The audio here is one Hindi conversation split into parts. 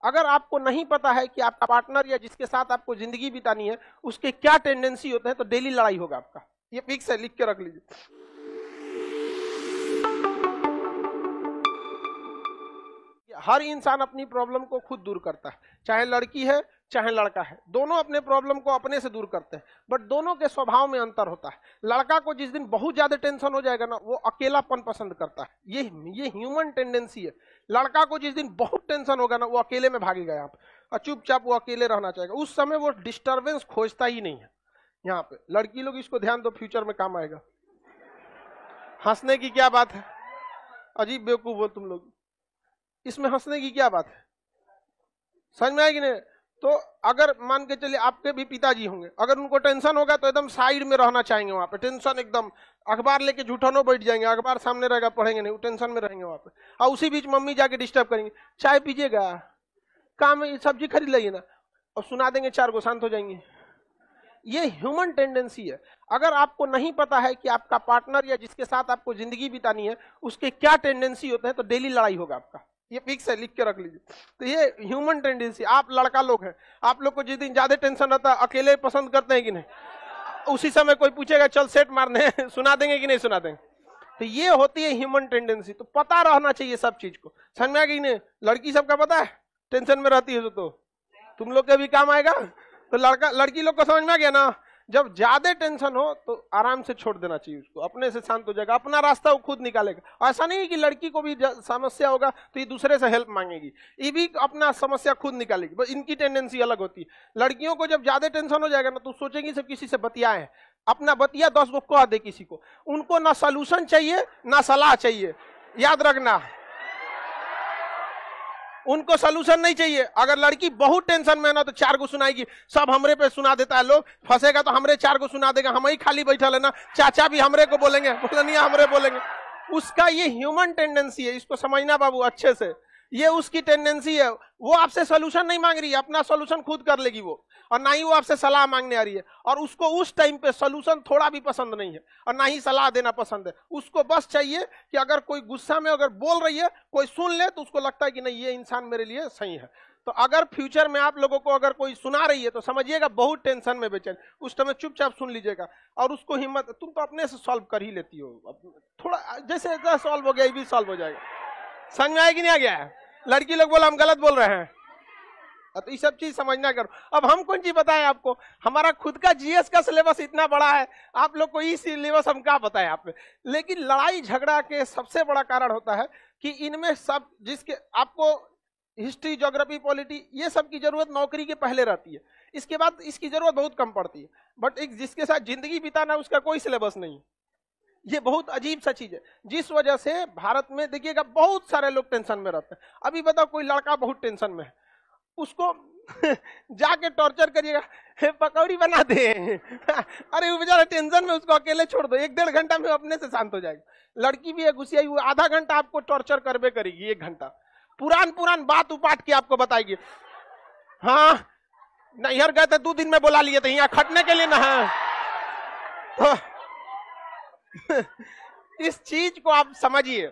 अगर आपको नहीं पता है कि आपका पार्टनर या जिसके साथ आपको जिंदगी बितानी है उसके क्या टेंडेंसी होते हैं, तो डेली लड़ाई होगा आपका। ये फिक्स है, लिख के रख लीजिए। हर इंसान अपनी प्रॉब्लम को खुद दूर करता है, चाहे लड़की है चाहे लड़का है, दोनों अपने प्रॉब्लम को अपने से दूर करते हैं, बट दोनों के स्वभाव में अंतर होता है। लड़का को जिस दिन बहुत ज्यादा टेंशन हो जाएगा ना, वो अकेलापन पसंद करता है, ये ह्यूमन टेंडेंसी है। लड़का को जिस दिन बहुत टेंशन होगा ना, वो अकेले में भागेगा यहाँ पे और चुपचाप वो अकेले रहना चाहेगा, उस समय वो डिस्टर्बेंस खोजता ही नहीं है। यहाँ पे लड़की लोग इसको ध्यान दो, फ्यूचर में काम आएगा। हंसने की क्या बात है, अजीब बेवकूफ हो तुम लोग, इसमें हंसने की क्या बात है, समझ में आएगी नहीं? तो अगर मान के चलिए आपके भी पिताजी होंगे, अगर उनको टेंशन होगा तो एकदम साइड में रहना चाहेंगे, वहां पे टेंशन एकदम, अखबार लेके झूठनो बैठ जाएंगे, अखबार सामने रहेगा पढ़ेंगे नहीं, वो टेंशन में रहेंगे वहां पे, और उसी बीच मम्मी जाके डिस्टर्ब करेंगे, चाय पीजिएगा, काम सब्जी खरीद लाइए ना, और सुना देंगे 4 गो, शांत हो जाएंगे। ये ह्यूमन टेंडेंसी है। अगर आपको नहीं पता है कि आपका पार्टनर या जिसके साथ आपको जिंदगी बितानी है उसके क्या टेंडेंसी होते हैं, तो डेली लड़ाई होगा आपका। ये फिक्स है, लिख के रख लीजिए। तो ये ह्यूमन टेंडेंसी, आप लड़का लोग हैं, आप लोग को जिस दिन ज्यादा टेंशन रहता है अकेले पसंद करते हैं कि नहीं? उसी समय कोई पूछेगा चल सेट मारने सुना देंगे कि नहीं सुना देंगे? तो ये होती है ह्यूमन टेंडेंसी। तो पता रहना चाहिए सब चीज को, समझ में आ गई नहीं? लड़की सबका पता है, टेंशन में रहती है तो तुम लोग के भी काम आएगा। तो लड़की लोग को समझ में आ गया ना, जब ज्यादा टेंशन हो तो आराम से छोड़ देना चाहिए उसको, अपने से शांत हो जाएगा, अपना रास्ता वो खुद निकालेगा। ऐसा नहीं है कि लड़की को भी समस्या होगा तो ये दूसरे से हेल्प मांगेगी, ये भी अपना समस्या खुद निकालेगी, बस इनकी टेंडेंसी अलग होती है। लड़कियों को जब ज्यादा टेंशन हो जाएगा ना तो सोचेंगी सब किसी से बतियाए, अपना बतिया 10 गो कह दे किसी को, उनको ना सॉल्यूशन चाहिए ना सलाह चाहिए, याद रखना, उनको सॉल्यूशन नहीं चाहिए। अगर लड़की बहुत टेंशन में है ना तो 4 गो सुनाएगी, सब हमरे पे सुना देता है, लोग फंसेगा तो हमरे 4 गो सुना देगा, हम ही खाली बैठा लेना, चाचा भी हमरे को बोलेंगे, बोलनिया हमरे बोलेंगे। उसका ये ह्यूमन टेंडेंसी है, इसको समझना बाबू अच्छे से, ये उसकी टेंडेंसी है। वो आपसे सोल्यूशन नहीं मांग रही है, अपना सोल्यूशन खुद कर लेगी वो, और ना ही वो आपसे सलाह मांगने आ रही है, और उसको उस टाइम पे सोल्यूशन थोड़ा भी पसंद नहीं है और ना ही सलाह देना पसंद है। उसको बस चाहिए कि अगर कोई गुस्सा में अगर बोल रही है, कोई सुन ले तो उसको लगता है कि नहीं ये इंसान मेरे लिए सही है। तो अगर फ्यूचर में आप लोगों को अगर कोई सुना रही है तो समझिएगा बहुत टेंशन में बेचैन, उस टाइम चुपचाप सुन लीजिएगा और उसको हिम्मत, तुम तो अपने से सॉल्व कर ही लेती हो, थोड़ा जैसे सॉल्व हो गया ये भी सॉल्व हो जाएगा। समझ में आएगी नहीं आ गया है? लड़की लोग बोला हम गलत बोल रहे हैं, तो ये सब चीज समझना करो। अब हम कौन चीज बताएं आपको, हमारा खुद का जीएस का सिलेबस इतना बड़ा है, आप लोग को ये सिलेबस हम क्या बताएं आप पे। लेकिन लड़ाई झगड़ा के सबसे बड़ा कारण होता है कि इनमें सब, जिसके आपको हिस्ट्री, ज्योग्राफी, पॉलिटी, ये सब की जरूरत नौकरी के पहले रहती है, इसके बाद इसकी जरूरत बहुत कम पड़ती है। बट एक जिसके साथ जिंदगी बिताना उसका कोई सिलेबस नहीं, ये बहुत अजीब सा चीज है, जिस वजह से भारत में देखिएगा बहुत सारे लोग टेंशन में रहते हैं। अभी बताओ कोई लड़का बहुत टेंशन में है, उसको जाके टॉर्चर करिएगा, पकौड़ी बना दे अरे वो बेचारा टेंशन में, उसको अकेले छोड़ दो, 1-1.5 घंटा में अपने से शांत हो जाएगा। लड़की भी है गुस्सियाई, वो आधा घंटा आपको टॉर्चर करबे करेगी, 1 घंटा पुरान बात उपाट के आपको बताएगी। हाँ नैहर गए थे 2 दिन में बुला लिए थे यहाँ खटने के लिए ना है। इस चीज को आप समझिए,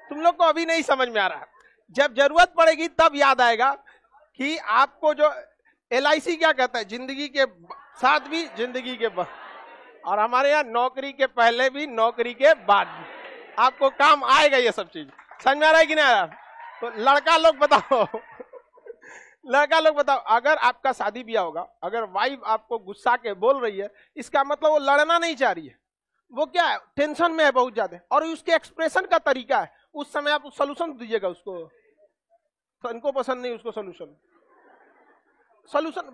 तुम लोग को अभी नहीं समझ में आ रहा, जब जरूरत पड़ेगी तब याद आएगा कि आपको जो LIC क्या कहता है, जिंदगी के साथ भी जिंदगी के बाद, और हमारे यहाँ नौकरी के पहले भी नौकरी के बाद भी आपको काम आएगा ये सब चीज। समझ में आ रहा है कि नहीं आ रहा? तो लड़का लोग बताओ लड़का लोग बताओ, अगर आपका शादी ब्याह होगा, अगर वाइफ आपको गुस्सा के बोल रही है, इसका मतलब वो लड़ना नहीं चाह रही है, वो क्या है टेंशन में है बहुत ज्यादा, और उसके एक्सप्रेशन का तरीका है, उस समय आप सोल्यूशन दीजिएगा उसको, उनको पसंद नहीं उसको सोल्यूशन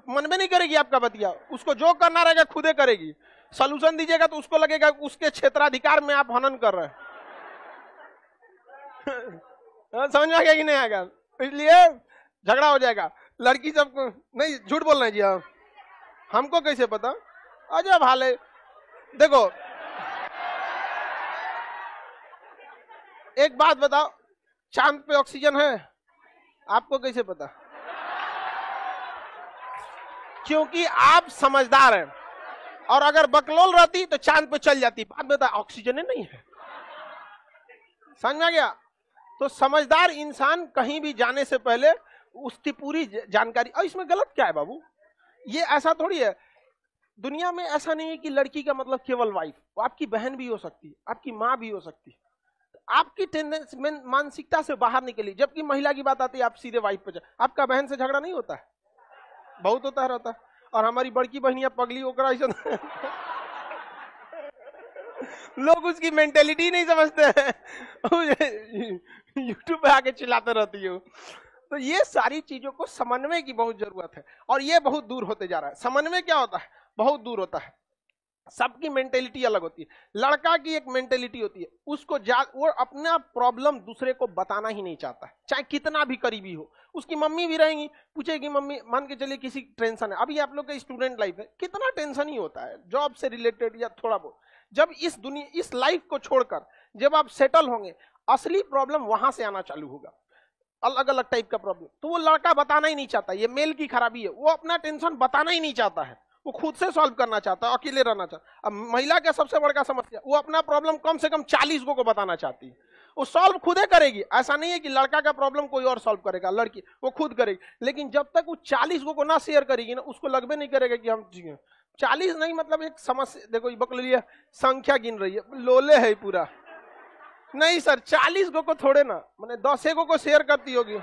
मन में नहीं करेगी आपका बतिया, उसको जो करना रहेगा खुदे करेगी। सोल्यूशन दीजिएगा तो उसको लगेगा उसके क्षेत्राधिकार में आप हनन कर रहे हैं। समझ में आ गया कि नहीं आएगा? इसलिए झगड़ा हो जाएगा। लड़की सबको नहीं, झूठ बोल रहे हैं जी आप, हमको कैसे पता? अजय भाले देखो, एक बात बताओ, चांद पे ऑक्सीजन है, आपको कैसे पता? क्योंकि आप समझदार हैं, और अगर बकलोल रहती तो चांद पे चल जाती, बाद में ऑक्सीजन नहीं है। समझ में आ गया? तो समझदार इंसान कहीं भी जाने से पहले उसकी पूरी जानकारी, और इसमें गलत क्या है बाबू? ये ऐसा थोड़ी है, दुनिया में ऐसा नहीं है कि लड़की का मतलब केवल वाइफ, वो आपकी बहन भी हो सकती है, आपकी माँ भी हो सकती है। आपकी टेंडेंसी मानसिकता से बाहर निकली, जबकि महिला की बात आती है आप सीधे वाइफ पे जाए। आपका बहन से झगड़ा नहीं होता है? बहुत होता रहता है। और हमारी बड़की बहनिया पगली होकर ऐसा लोग उसकी मेंटेलिटी नहीं समझते हैं, यूट्यूब पे आके चिल्लाते रहती हो। तो ये सारी चीजों को समन्वय की बहुत जरूरत है, और ये बहुत दूर होते जा रहा है। समन्वय क्या होता है? बहुत दूर होता है। सबकी मेंटेलिटी अलग होती है। लड़का की एक मेंटेलिटी होती है, उसको वो अपना प्रॉब्लम दूसरे को बताना ही नहीं चाहता है, चाहे कितना भी करीबी हो। उसकी मम्मी भी रहेंगी, पूछेगी मम्मी, मान के चलिए किसी टेंशन है, अभी आप लोग का स्टूडेंट लाइफ है, कितना टेंशन ही होता है जॉब से रिलेटेड या थोड़ा बहुत। जब इस लाइफ को छोड़कर जब आप सेटल होंगे, असली प्रॉब्लम वहां से आना चालू होगा, अलग अलग टाइप का प्रॉब्लम। तो वो लड़का बताना ही नहीं चाहता, ये मेल की खराबी है, वो अपना टेंशन बताना ही नहीं चाहता है, वो खुद से सॉल्व करना चाहता है, अकेले रहना चाहता है। अब महिला का सबसे बड़ा समस्या, वो अपना प्रॉब्लम कम से कम 40 को बताना चाहती है। वो सॉल्व खुदे करेगी, ऐसा नहीं है कि लड़का का प्रॉब्लम कोई और सॉल्व करेगा, लड़की वो खुद करेगी। लेकिन जब तक वो 40 को ना शेयर करेगी ना, उसको लगभग नहीं करेगा कि हम 40 नहीं, मतलब एक समस्या। देखो ये बकलिया संख्या गिन रही है, लोले है पूरा। नहीं सर, 40 को थोड़े ना, मैंने 10 को शेयर करती होगी।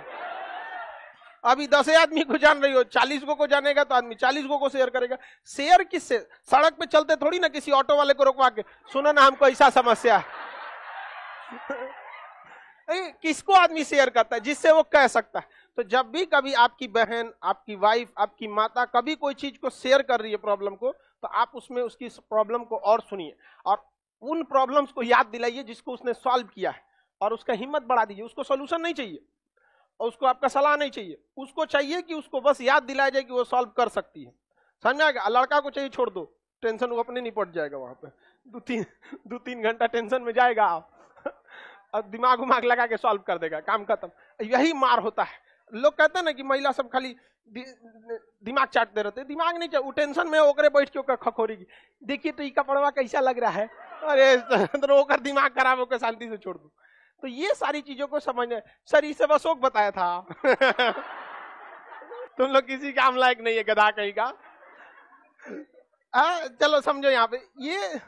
अभी 10 आदमी को जान रही हो, 40 को जानेगा तो आदमी 40 को शेयर करेगा। शेयर किससे? सड़क पे चलते थोड़ी ना किसी ऑटो वाले को रोकवा के, सुनो ना हमको ऐसा समस्या है। किसको आदमी शेयर करता है? जिससे वो कह सकता है। तो जब भी कभी आपकी बहन, आपकी वाइफ, आपकी माता कभी कोई चीज को शेयर कर रही है प्रॉब्लम को, तो आप उसमें उसकी प्रॉब्लम को और सुनिए, और उन प्रॉब्लम्स को याद दिलाइए जिसको उसने सॉल्व किया है, और उसका हिम्मत बढ़ा दीजिए। उसको सोल्यूशन नहीं चाहिए और उसको आपका सलाह नहीं चाहिए, उसको चाहिए कि उसको बस याद दिलाया जाए कि वो सॉल्व कर सकती है। समझ आएगा? लड़का को चाहिए छोड़ दो टेंशन, वो अपने निपट जाएगा। वहां पे 2-3 घंटा टेंशन में जाएगा आप और दिमाग उमाग लगा के सॉल्व कर देगा, काम खत्म। यही मार होता है। लोग कहते हैं ना कि महिला सब खाली दिमाग चाटते रहते, दिमाग नहीं चाट, वो टेंशन में ओकरे बैठ के खखोरेगी, देखिए तो ये कपड़वा कैसा लग रहा है, अरे रोकर दिमाग खराब होकर शांति से छोड़ दो। तो ये सारी चीजों को समझना। सर इसे अशोक बताया था तुम लोग किसी काम लायक नहीं है, गधा कहीं का। चलो समझो यहाँ पे ये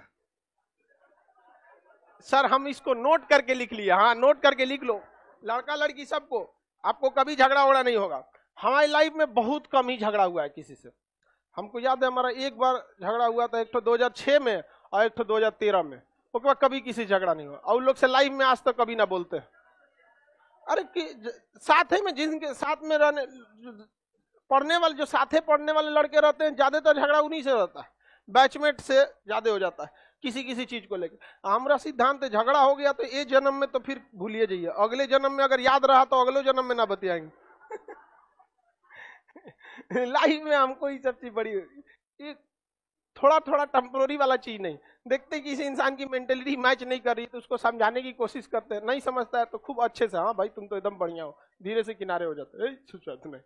सर हम इसको नोट करके लिख लिया। हाँ नोट करके लिख लो, लड़का लड़की सबको, आपको कभी झगड़ा वगड़ा नहीं होगा। हमारी लाइफ में बहुत कम ही झगड़ा हुआ है किसी से। हमको याद है हमारा एक बार झगड़ा हुआ था, एक तो 2006 में और एक तो 2013 में, उसके बाद कभी किसी झगड़ा नहीं हुआ। और उन लोग से लाइफ में आज तक कभी ना बोलते। अरे साथ ही में जिनके साथ में रहने पढ़ने वाले, जो साथे पढ़ने वाले लड़के रहते हैं, ज्यादातर झगड़ा उन्हीं से रहता है, बैचमेट से ज्यादा हो जाता है किसी किसी चीज को लेकर। हमारा सिद्धांत है, झगड़ा हो गया तो ये जन्म में तो फिर भूलिए जाइए, अगले जन्म में अगर याद रहा तो अगले जन्म में ना बतियाएंगे। लाइफ में हमको ये सब चीज बड़ी, ये थोड़ा थोड़ा टेम्पोररी वाला चीज नहीं देखते। किसी इंसान की मेंटेलिटी मैच नहीं कर रही तो उसको समझाने की कोशिश करते हैं, नहीं समझता है तो खूब अच्छे से, हाँ भाई तुम तो एकदम बढ़िया हो, धीरे से किनारे हो जाते हैं।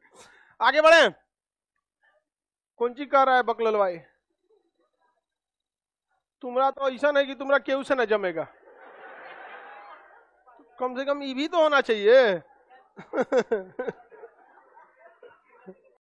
आगे बढ़े। कौन चीज कह रहा है बकलल भाई? तुम्हारा तो ऐसा नहीं कि तुम्हारा केहू से न जमेगा, कम से कम ये भी तो होना चाहिए।